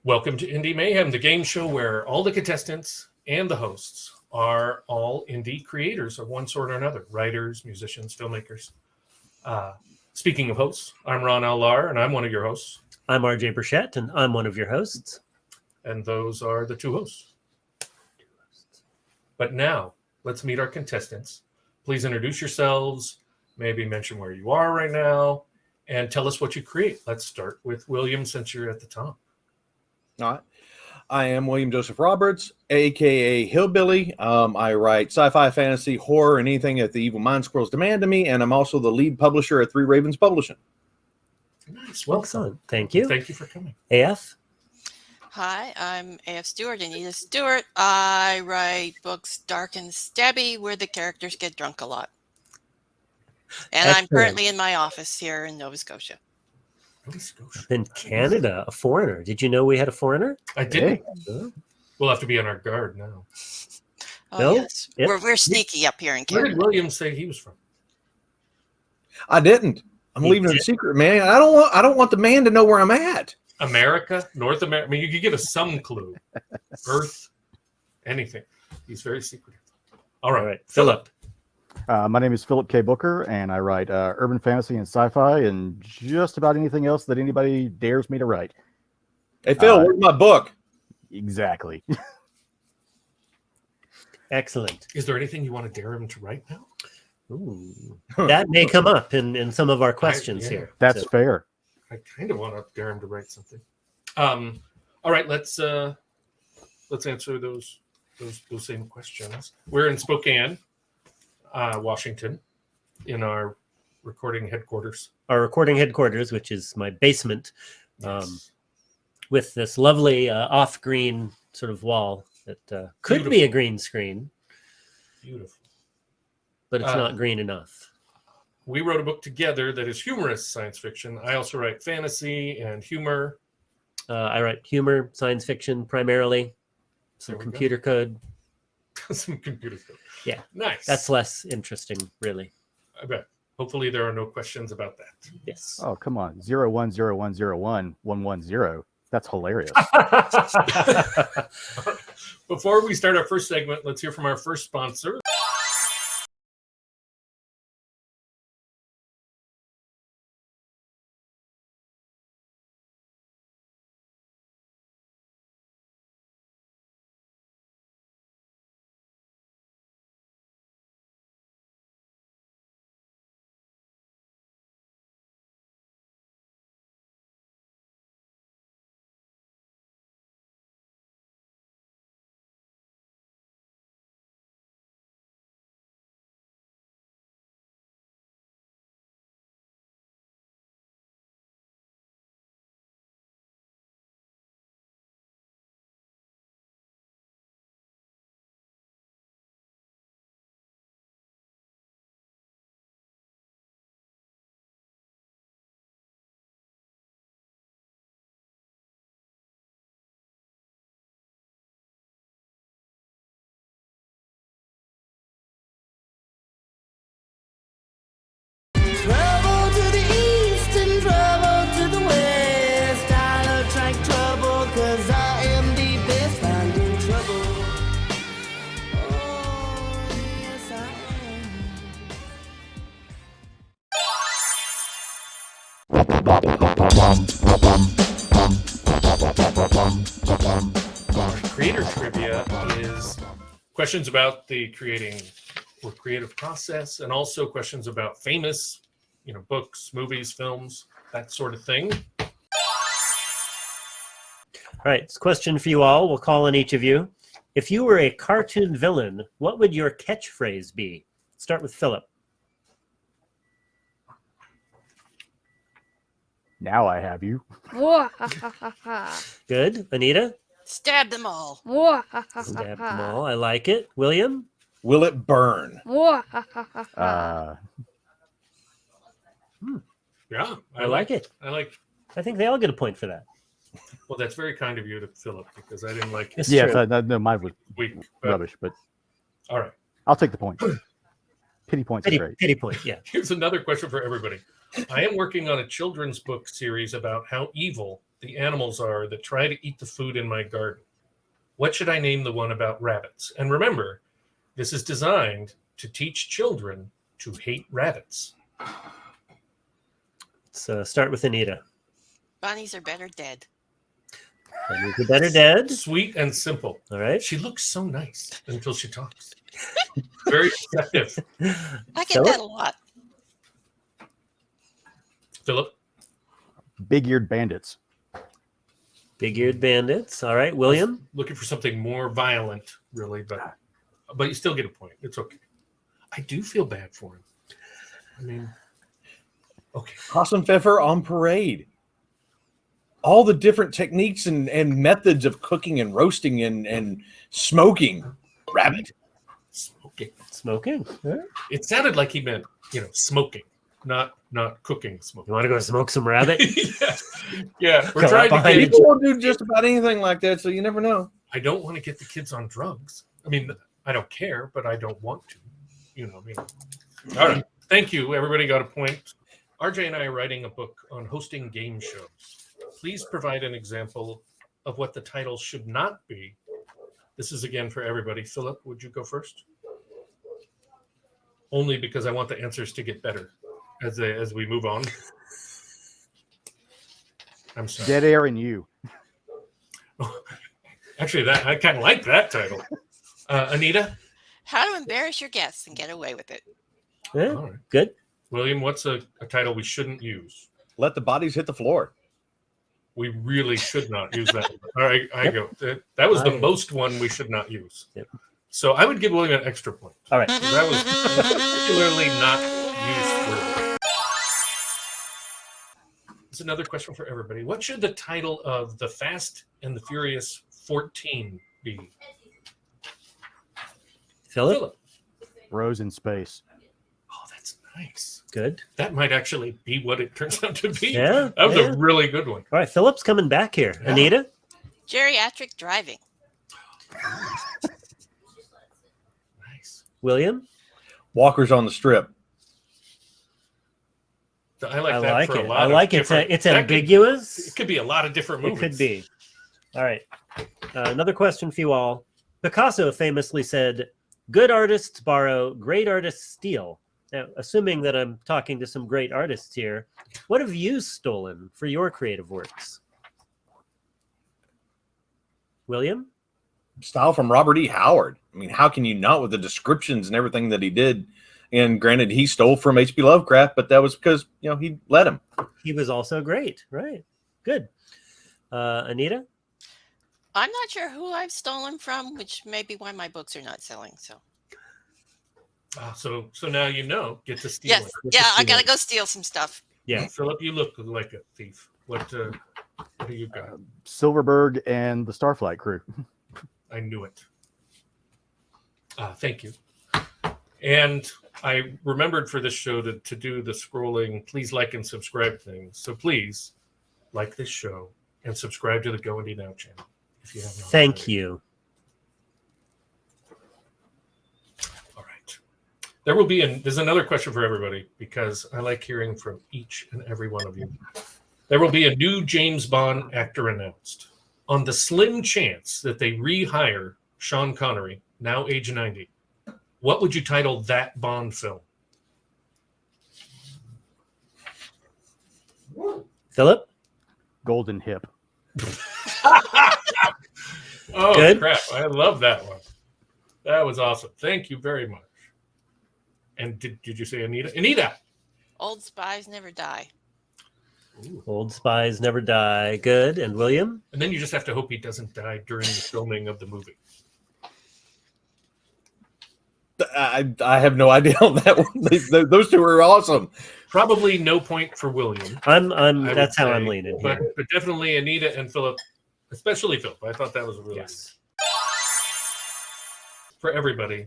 Welcome to Indie Mayhem, the game show where all the contestants and the hosts are all indie creators of one sort or another. Writers, musicians, filmmakers. Speaking of hosts, I'm Ron Lahr, and I'm one of your hosts. I'm RJ Burchett, and I'm one of your hosts. And those are the two hosts. But now, let's meet our contestants. Please introduce yourselves, maybe mention where you are right now, and tell us what you create. Let's start with William, since you're at the top. All right. I am William Joseph Roberts, a.k.a. Hillbilly. I write sci-fi, fantasy, horror, and anything that the evil mind squirrels demand of me, and I'm also the lead publisher at Three Ravens Publishing. Nice. Well, excellent. Thank you. Thank you for coming. AF? Hi, I'm AF Stewart, Anita Stewart. I write books dark and stabby where the characters get drunk a lot. And Excellent. I'm currently in my office here in Nova Scotia. In Canada, a foreigner. Did you know we had a foreigner? I didn't. Hey. We'll have to be on our guard now. Oh, no? Yes. Yep. We're sneaky up here in Canada. Where did William say he was from? I didn't. I'm leaving it a secret, man. I don't want the man to know where I'm at. America, North America. I mean, you could give us some clue. Earth, anything. He's very secretive. All right. Philip. My name is Phillip K Booker, and I write urban fantasy and sci-fi and just about anything else that anybody dares me to write. Hey, Phil, where's my book? Exactly. Excellent. Is there anything you want to dare him to write now? Ooh. That may come up in some of our questions here. That's fair. I kind of want to dare him to write something. All right, let's answer those same questions. We're in Spokane, Washington, in our recording headquarters. Our recording headquarters, which is my basement, with this lovely off-green sort of wall that could be a green screen. Beautiful. But it's not green enough. We wrote a book together that is humorous science fiction. I also write fantasy and humor. I write humor, science fiction primarily, some computer code. Some computer code. Yeah. Nice. That's less interesting, really. I bet. Hopefully there are no questions about that. Yes. Oh, come on. 0101011110. That's hilarious. Before we start our first segment, let's hear from our first sponsor. Creator trivia is questions about the creating or creative process, and also questions about famous, books, movies, films, that sort of thing. All right, it's a question for you all. We'll call on each of you. If you were a cartoon villain, what would your catchphrase be? Start with Philip. Now I have you. Good. Anita? Stab them all. Stab them all. I like it. William? Will it burn? Yeah, I like it. I think they all get a point for that. Well, that's very kind of you to Philip, because I didn't like it. Yes, no, mine was weak. Rubbish, but All right. I'll take the point. Pity points are great. Pity point, yeah. Here's another question for everybody. I am working on a children's book series about how evil the animals are that try to eat the food in my garden. What should I name the one about rabbits? And remember, this is designed to teach children to hate rabbits. So start with Anita. Bunnies are better dead. Bunnies are better dead. Sweet and simple. All right. She looks so nice until she talks. Very deceptive. I get Philip? that a lot. Philip? Big-eared bandits. Big-eared bandits. All right. William? Looking for something more violent, really, but you still get a point. It's okay. I do feel bad for him. I mean, okay. Hassenpfeffer on parade. All the different techniques and methods of cooking and roasting and smoking rabbit. Smoking. Yeah. It sounded like he meant, smoking, not cooking smoking. You want to go smoke some rabbit? yeah. We're Come trying up to behind get. People will do just about anything like that, so you never know. I don't want to get the kids on drugs. I mean, I don't care, but I don't want to. All right. Thank you. Everybody got a point. RJ and I are writing a book on hosting game shows. Please provide an example of what the title should not be. This is again for everybody. Philip, would you go first? Only because I want the answers to get better as we move on. I'm sorry. Dead Air and You. Actually, I kind of like that title. Anita? How to embarrass your guests and get away with it. Yeah. All right. Good. William, what's a title we shouldn't use? Let the bodies hit the floor. We really should not use that. All right, I go. That was the most one we should not use. Yep. So I would give William an extra point. All right. That was particularly not useful. It's another question for everybody. What should the title of The Fast and the Furious 14 be? Philip? Rose in Space. Oh, that's nice. Good. That might actually be what it turns out to be. Yeah. That was yeah. a really good one. All right. Philip's coming back here. Yeah. Anita? Geriatric driving. Nice. William? Walkers on the Strip. I like I that like for it. a lot I of like it. different- It's that ambiguous. It could be a lot of different It movies. could be. All right. Another question for you all. Picasso famously said, "Good artists borrow, great artists steal." Now, assuming that I'm talking to some great artists here, what have you stolen for your creative works? William? Style from Robert E. Howard. I mean, how can you not with the descriptions and everything that he did? And granted, he stole from H.P. Lovecraft, but that was because, he let him. He was also great. Right. Good. Anita? I'm not sure who I've stolen from, which may be why my books are not selling. So So now you know. Get to steal yes, it. yeah, I gotta go steal some stuff. Yeah. Philip, you look like a thief. What do you got? Silverberg and the Starflight crew. I knew it. Thank you. And I remembered for this show to do the scrolling, please like and subscribe thing. So please like this show and subscribe to the GoIndieNow channel if you have not. Thank already. you. All right. There's another question for everybody because I like hearing from each and every one of you. There will be a new James Bond actor announced. On the slim chance that they rehire Sean Connery, now age 90, what would you title that Bond film? Philip? Golden Hip. Oh, Good. crap. I love that one. That was awesome. Thank you very much. And did you say Anita? Anita! Old spies never die. Ooh. Old spies never die. Good. And William? And then you just have to hope he doesn't die during the filming of the movie. I have no idea on that one. Those two are awesome. Probably no point for William. That's how would I'm say, leaning but, here. but definitely Anita and Philip, especially Philip. I thought that was really Yes. good. For everybody,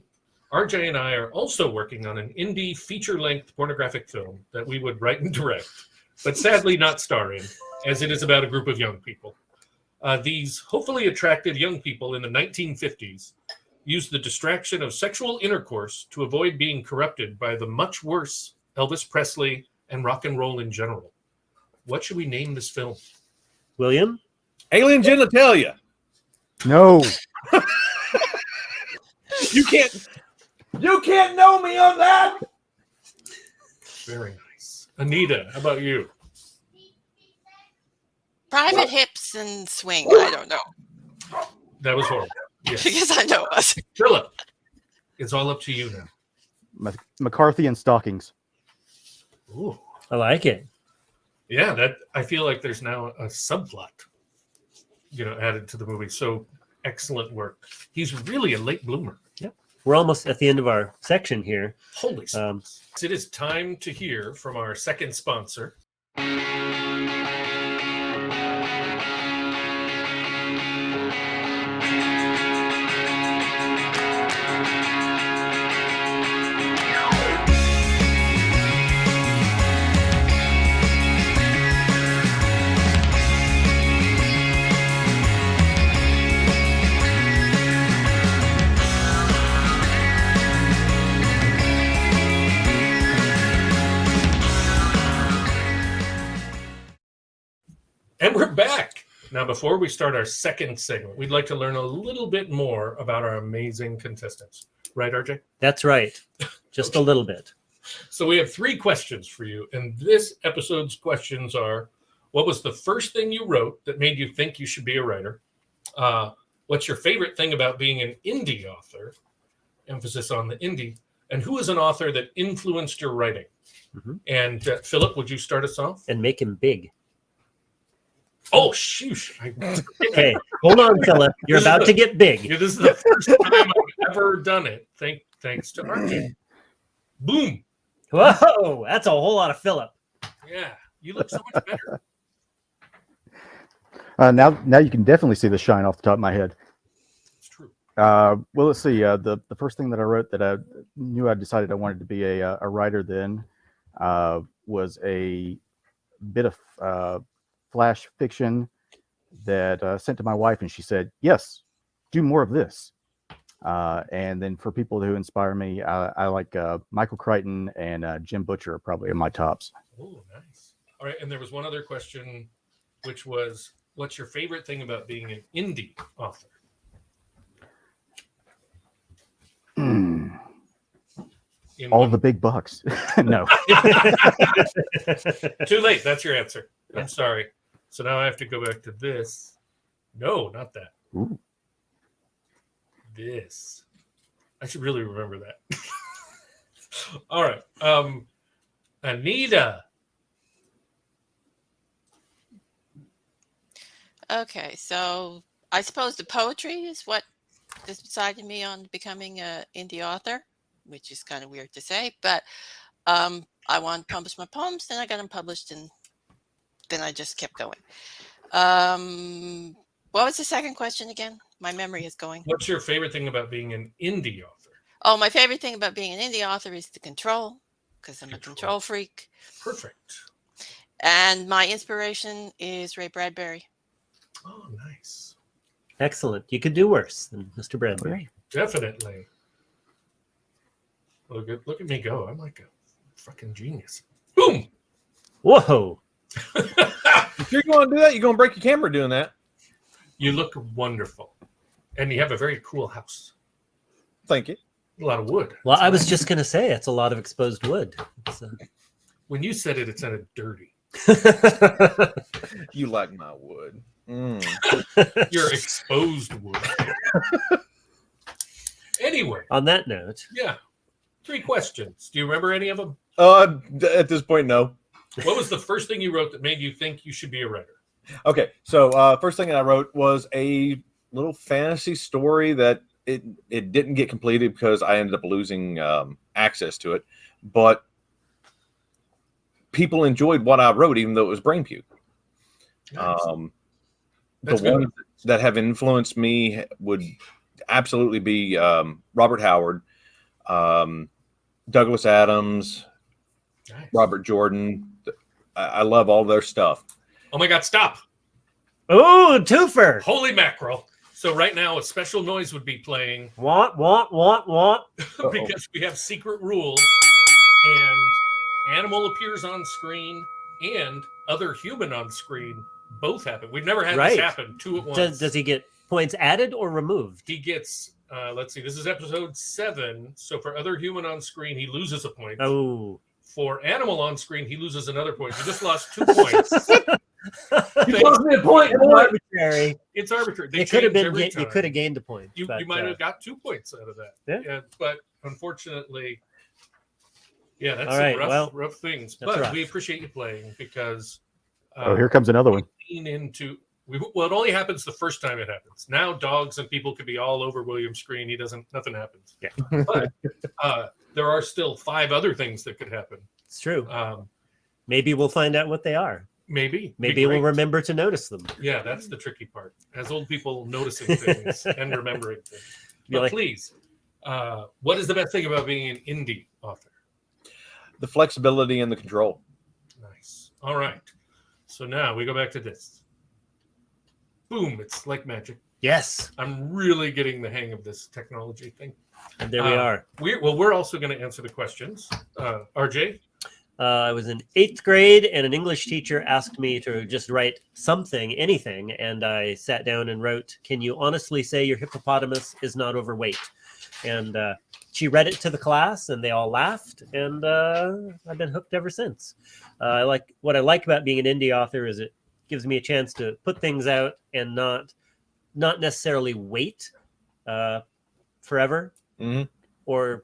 RJ and I are also working on an indie feature-length pornographic film that we would write and direct, but sadly not star in, as it is about a group of young people. These hopefully attractive young people in the 1950s use the distraction of sexual intercourse to avoid being corrupted by the much worse Elvis Presley and rock and roll in general. What should we name this film? William? Alien genitalia. No. You can't know me on that. Very nice. Anita, how about you? Private hips and swing. I don't know. That was horrible. Yes. Because I know us. Phillip, it's all up to you now. McCarthy and stockings. Ooh. I like it. Yeah, that I feel like there's now a subplot, added to the movie. So excellent work. He's really a late bloomer. Yep. We're almost at the end of our section here. Holy smokes. It is time to hear from our second sponsor. And we're back. Now, before we start our second segment, we'd like to learn a little bit more about our amazing contestants. Right, RJ? That's right. Just a little bit. So we have 3 questions for you. And this episode's questions are, what was the first thing you wrote that made you think you should be a writer? What's your favorite thing about being an indie author? Emphasis on the indie. And who is an author that influenced your writing? Mm-hmm. And Phillip, would you start us off? And make him big. Oh, shoosh. Okay, hold on, Phillip. You're about to get big. Yeah, this is the first time I've ever done it. Thanks to RJ. Boom. Whoa, that's a whole lot of Phillip. Yeah, you look so much better. Now you can definitely see the shine off the top of my head. It's true. Well, let's see. The first thing that I wrote that I knew I decided I wanted to be a writer then was a bit of flash fiction that sent to my wife, and she said, "Yes, do more of this." And then for people who inspire me, I like Michael Crichton and Jim Butcher are probably in my tops. Oh, nice. All right, and there was one other question, which was, what's your favorite thing about being an indie author? All the big bucks. No. Too late. That's your answer. I'm sorry. So now I have to go back to this. No, not that. Ooh. This. I should really remember that. All right. Anita. Okay, so I suppose the poetry is what decided me on becoming an indie author, which is kind of weird to say, but I wanted to publish my poems, then I got them published, and then I just kept going. What was the second question again? My memory is going. What's your favorite thing about being an indie author? Oh, my favorite thing about being an indie author is the control, because I'm a control freak. Perfect. And my inspiration is Ray Bradbury. Oh, nice. Excellent. You could do worse than Mr. Bradbury. Definitely. Look at me go. I'm like a fucking genius. Boom. Whoa. If you're going to do that, you're going to break your camera doing that. You look wonderful. And you have a very cool house. Thank you. A lot of wood. Well, I was just going to say it's a lot of exposed wood. When you said it sounded dirty. You like my wood. Your exposed wood. Anyway. On that note. Yeah. 3 questions. Do you remember any of them? At this point, no. What was the first thing you wrote that made you think you should be a writer? Okay, so first thing I wrote was a little fantasy story that it didn't get completed because I ended up losing access to it. But people enjoyed what I wrote, even though it was brain puke. Nice. The ones that have influenced me would absolutely be Robert Howard, Douglas Adams, Nice. Robert Jordan. I love all their stuff. Oh my God, stop. Oh, twofer. Holy mackerel. So right now, a special noise would be playing Want. because we have secret rules, and animal appears on screen and other human on screen both happen. We've never had Right. this happen 2 at once. Does he get points added or removed? He gets, let's see, this is episode 7. So for other human on screen, he loses a point. Oh. For animal on screen, he loses another point. He just lost 2 points. You lost me a point. Arbitrary. It's arbitrary. They It could have change been. every You time. could have gained a point. You but, might have got 2 points out of that. Yeah. But unfortunately, yeah, that's All some right, rough things. that's But rough. we appreciate you playing because Oh, here comes another one. lean into well, it only happens the first time it happens. Now dogs and people could be all over William's screen. Nothing happens. Yeah. But there are still 5 other things that could happen. It's true. Um, Maybe we'll find out what they are. maybe. Maybe we'll remember to notice them. Yeah, that's the tricky part. As old people noticing things and remembering things. You're But like- please, what is the best thing about being an indie author? The flexibility and the control. Nice. All right. So now we go back to this. Boom. It's like magic. Yes. I'm really getting the hang of this technology thing. And there we are. We're also going to answer the questions. RJ? I was in 8th grade, and an English teacher asked me to just write something, anything, and I sat down and wrote, "Can you honestly say your hippopotamus is not overweight?" And she read it to the class, and they all laughed, and I've been hooked ever since. What I like about being an indie author is it gives me a chance to put things out and not necessarily wait forever Mhm. or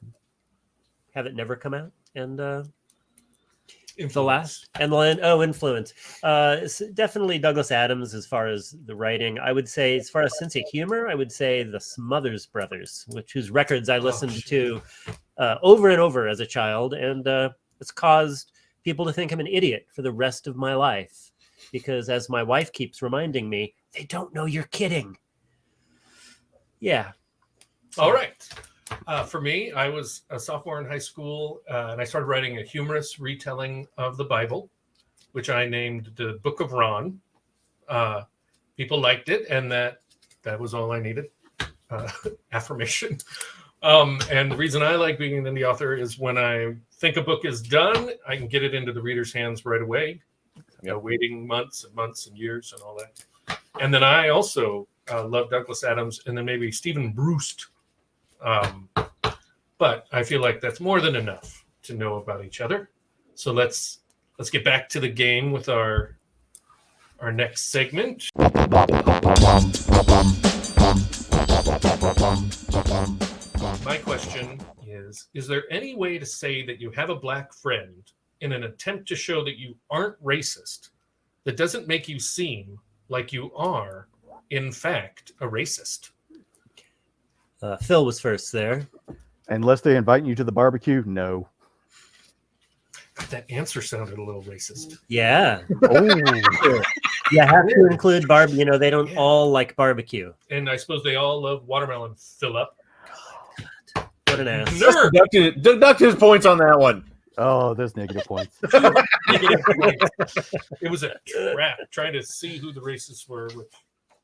have it never come out. And the Influence. last and then influence. It's definitely Douglas Adams as far as the writing. I would say, as far as sense of humor, I would say the Smothers Brothers, whose records I listened to over and over as a child, and it's caused people to think I'm an idiot for the rest of my life. Because as my wife keeps reminding me, they don't know you're kidding. Yeah. All right. For me, I was a sophomore in high school, and I started writing a humorous retelling of the Bible, which I named the Book of Ron. People liked it, and that was all I needed. Affirmation. And the reason I like being an indie author is when I think a book is done, I can get it into the reader's hands right away. Waiting months and months and years and all that. And then I also love Douglas Adams and then maybe Stephen Brust. But I feel like that's more than enough to know about each other. So let's get back to the game with our next segment. My question is there any way to say that you have a black friend in an attempt to show that you aren't racist that doesn't make you seem like you are, in fact, a racist? Phil was first there. Unless they invite you to the barbecue, no. That answer sounded a little racist. Yeah. Oh, You have to include barbecue. They don't all like barbecue. And I suppose they all love watermelon, Phillip. What an ass. Nerd! Deduct his points on that one. oh, there's negative points. It was a trap trying to see who the racists were, which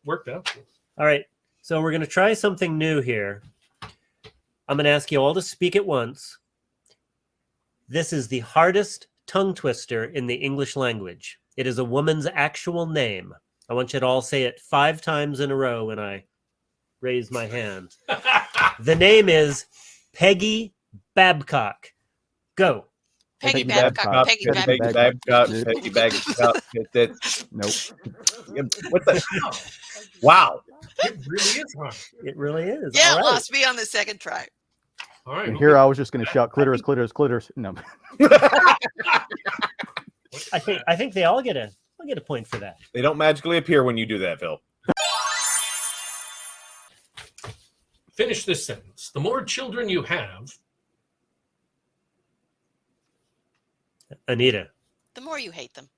worked out. All right. So we're going to try something new here. I'm going to ask you all to speak at once. This is the hardest tongue twister in the English language. It is a woman's actual name. I want you to all say it 5 times in a row when I raise my hand. The name is Peggy Babcock. Go. Peggy Peggy Babcock. Peggy Babcock. Peggy Babcock. Nope. What the? Wow. It really is hard. It really is. Yeah, All right. lost me on the second try. All right. And here I was just going to shout clitoris, clitoris, clitoris. No. I think they all get a point for that. They don't magically appear when you do that, Phil. Finish this sentence. The more children you have, Anita. The more you hate them.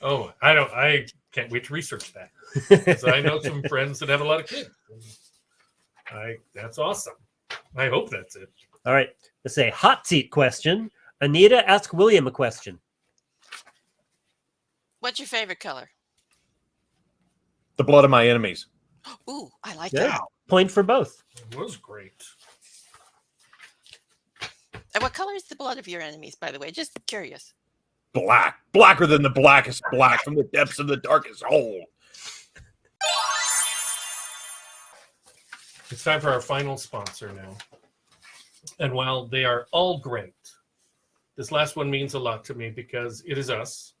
oh, I can't wait to research that. Because I know some friends that have a lot of kids. That's awesome. I hope that's it. All right. Let's say hot seat question. Anita, ask William a question. What's your favorite color? The blood of my enemies. Ooh, I like Good. that. Point for both. It was great. And what color is the blood of your enemies, by the way? Just curious. Black. Blacker than the blackest black from the depths of the darkest hole. It's time for our final sponsor now. And while they are all great, this last one means a lot to me because it is us.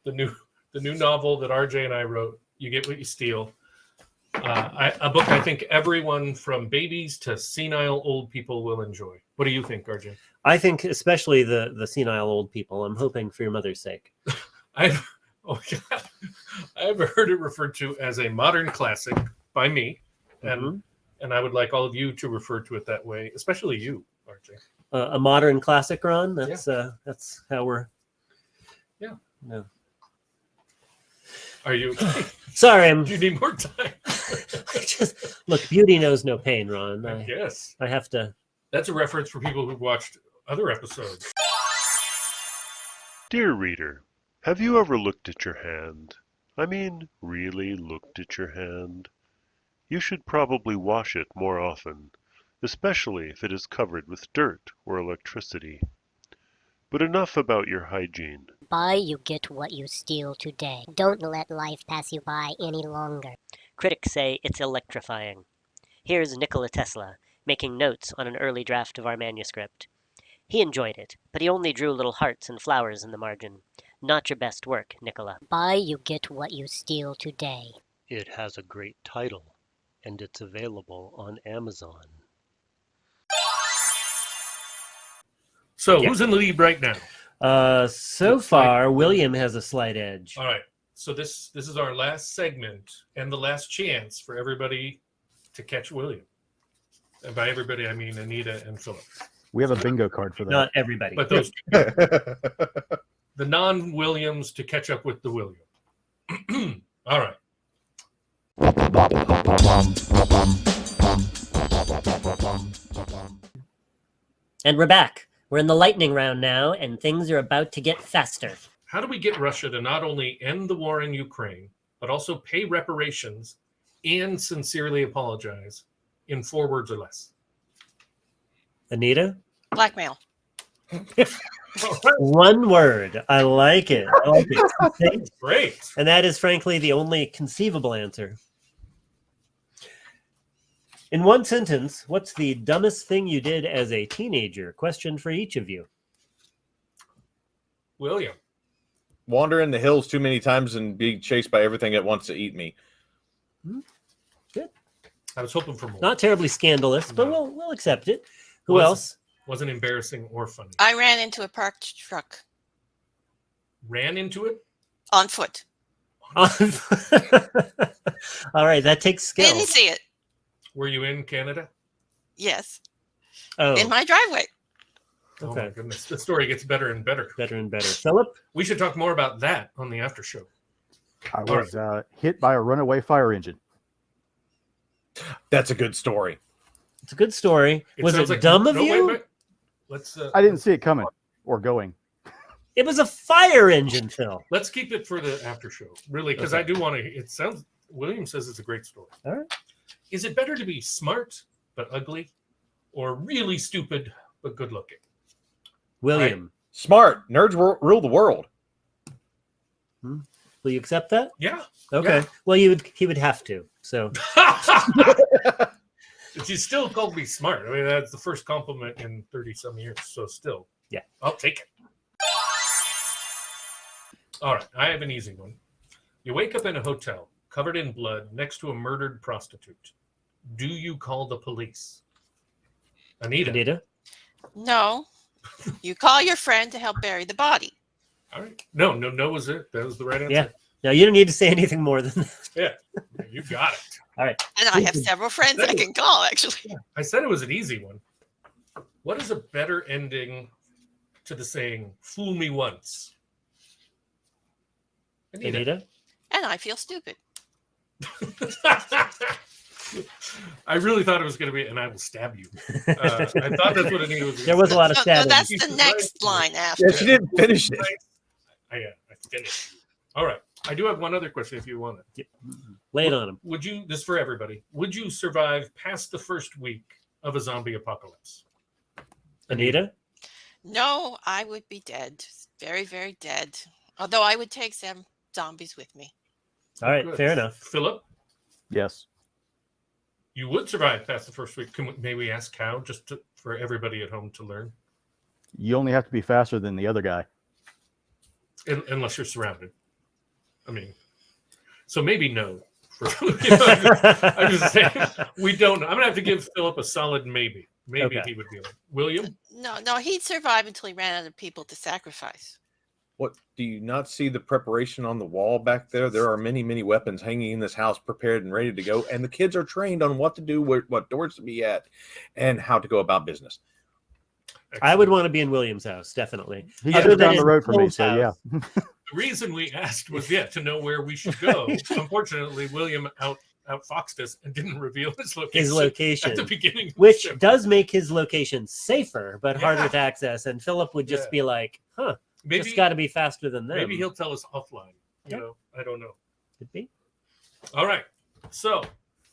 The new novel that RJ and I wrote, You Get What You Steal. A book I think everyone from babies to senile old people will enjoy. What do you think, RJ? I think especially the senile old people. I'm hoping for your mother's sake. I've heard it referred to as a modern classic by me, and I would like all of you to refer to it that way, especially you, RJ. A modern classic, Ron. That's how we're. Yeah. No. Are you? Sorry, Do you need more time? Look. Beauty knows no pain, Ron. Yes. I have to. That's a reference for people who've watched other episodes. Dear reader, have you ever looked at your hand? I mean, really looked at your hand? You should probably wash it more often, especially if it is covered with dirt or electricity. But enough about your hygiene. Buy, you get what you steal today. Don't let life pass you by any longer. Critics say it's electrifying. Here's Nikola Tesla making notes on an early draft of our manuscript. He enjoyed it, but he only drew little hearts and flowers in the margin. Not your best work, Nikola. Buy, you get what you steal today. It has a great title, and it's available on Amazon. So, who's in the lead right now? So far, William has a slight edge. All right. So this is our last segment and the last chance for everybody to catch William. And by everybody, I mean Anita and Phillip. We have a bingo card for that. Not everybody. But those two, the non-Williams to catch up with the William. All right. And we're back. We're in the lightning round now, and things are about to get faster. How do we get Russia to not only end the war in Ukraine, but also pay reparations and sincerely apologize in 4 words or less? Anita? Blackmail. 1 word. I like it. I like it. Great. And that is, frankly, the only conceivable answer. In 1 sentence, what's the dumbest thing you did as a teenager? Question for each of you. William. Wander in the hills too many times and be chased by everything that wants to eat me. Good. I was hoping for more. Not terribly scandalous, but No. we'll accept it. Who Wasn't- else? Wasn't embarrassing or funny. I ran into a parked truck Ran into it? on foot. All right, that takes skill. Didn't see it. Were you in Canada? Yes. Oh, In my driveway. Oh my okay. goodness. The story gets better and better. Better and better. Philip? We should talk more about that on the after show. I was hit by a runaway fire engine. That's a good story. It's a good story. Was sounds it like- dumb of no, you? wait. Let's I didn't see it coming or going. It was a fire engine, Phil. let's keep it for the after show, really, because I do want to. It sounds. William says it's a great story. All right. Is it better to be smart but ugly, or really stupid but good looking? William, Smart. Nerds rule the world. will you accept that? Yeah. Okay. Yeah. Well, he would have to. So But you still called me smart. I mean, that's the first compliment in 30 some years. So still, Yeah. I'll take it. All right, I have an easy one. You wake up in a hotel covered in blood next to a murdered prostitute. Do you call the police? Anita. Anita. No. You call your friend to help bury the body. All right. No was it. That was the right answer. Yeah. Now you don't need to say anything more than that. Yeah. You got it. All right. And I have several friends I can call, actually. I said it was an easy one. What is a better ending to the saying, fool me once? Anita. And I feel stupid. I really thought it was going to be, and I will stab you. I thought that's what Anita was. There was a lot of No, stabbing. that's the next line after. Yeah, she didn't finish it. I finished. All right. I do have one other question if you want it. Lay it on him. Would you, this is for everybody, would you survive past the first week of a zombie apocalypse? Anita? No, I would be dead. Very, very dead. Although I would take some zombies with me. All right, Good. fair enough. Philip, Yes. you would survive past the first week. May we ask how, for everybody at home to learn? You only have to be faster than the other guy. Unless you're surrounded. I mean, so maybe no. I'm just saying, we don't know. I'm going to have to give Philip a solid maybe. Maybe Okay. he would be like, William? No, he'd survive until he ran out of people to sacrifice. What, do you not see the preparation on the wall back there? There are many, many weapons hanging in this house, prepared and ready to go. And the kids are trained on what to do, what doors to be at, and how to go about business. I would want to be in William's house, definitely. He's Other just than down the in road from me, Phil's so yeah. house. The reason we asked was, to know where we should go. Unfortunately, William outfoxed us and didn't reveal his location. His location, at the beginning, of which the show. does make his location safer, but harder Yeah. to access. And Philip would just Yeah. be like, "Huh, maybe just got to be faster than them." maybe he'll tell us offline. You Yeah. know, I don't know. Could be. All right, so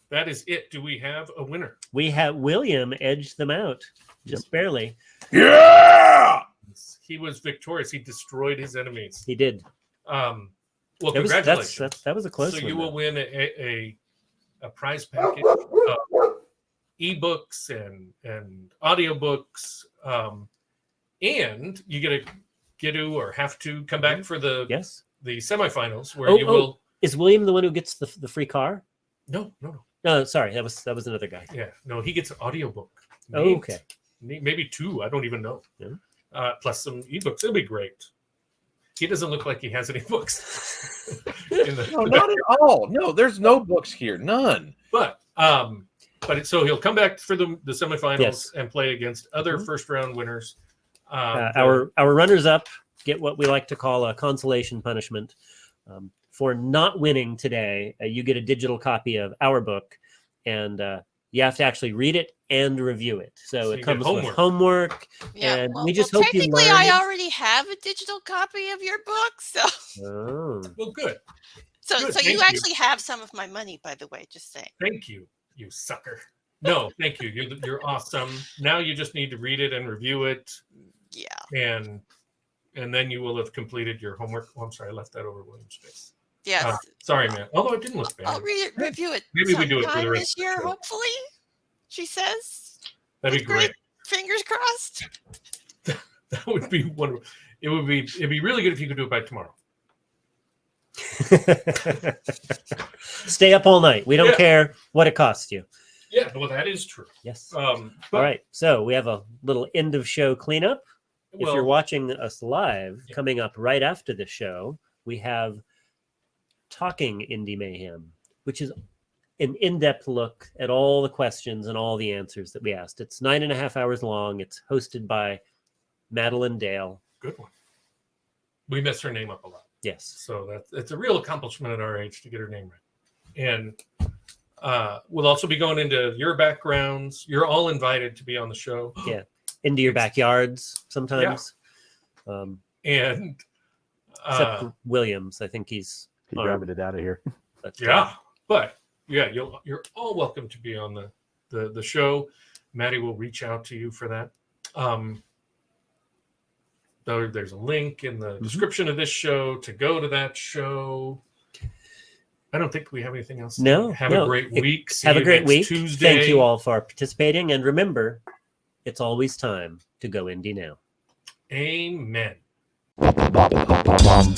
that is it. Do we have a winner? We have William edged them out, just barely. Yeah! He was victorious. He destroyed his enemies. He did. Well, It was, congratulations. that was a close So one. you will though. win a prize package of ebooks and audiobooks, and you get to or have to come back for the Yes. semifinals where Oh, you will. Is William the one who gets the free car? No. No, sorry, that was another guy. Yeah, no, he gets an audiobook. Oh, Neat. okay. Maybe 2. I don't even know. Yeah. Plus some ebooks. It'll be great. He doesn't look like he has any books. No, not at all. No, there's no books here. None. But so he'll come back for the semifinals Yes. and play against other Mhm. first round winners. Our runners up get what we like to call a consolation punishment. For not winning today, you get a digital copy of our book, and you have to actually read it and review it. So you it get comes with homework. homework. Yeah. And well, we just well, hope you technically, learn. I already have a digital copy of your book, so Oh. Well, good. so Good, so thank you you. actually have some of my money, by the way. Just saying. Thank you, you sucker. No, thank you. You're awesome. Now you just need to read it and review it, Yeah. and then you will have completed your homework. Oh, I'm sorry, I left that over William's face. Yes. Sorry, man. Although it didn't look bad. I'll read it, review it. Maybe we do it for the sometime rest this of the year, show. hopefully. She says. That'd be With great great. Fingers crossed. That would be wonderful. It'd be really good if you could do it by tomorrow. Stay up all night. We don't Yeah. care what it costs you. Yeah, well, that is true. Yes. But, All right. So we have a little end of show cleanup. If well, you're watching us live, Yeah. coming up right after the show, we have Talking Indie Mayhem, which is an in-depth look at all the questions and all the answers that we asked. It's 9.5 hours long. It's hosted by Madilynn Dale. good one. We mess her name up a lot. Yes. So it's a real accomplishment at our age to get her name right. And we'll also be going into your backgrounds. You're all invited to be on the show. Yeah. Into your backyards sometimes. And Except for Williams. I think he's Keep grabbing it out of here. but, yeah, but yeah, you're all welcome to be on the show. Maddie will reach out to you for that. There's a link in the description of this show to go to that show. I don't think we have anything else. No, Have no. a great week. See Have a you great next week. Tuesday. Thank you all for participating. And remember, it's always time to go indie now. Amen. Bum, bum, bum, bum.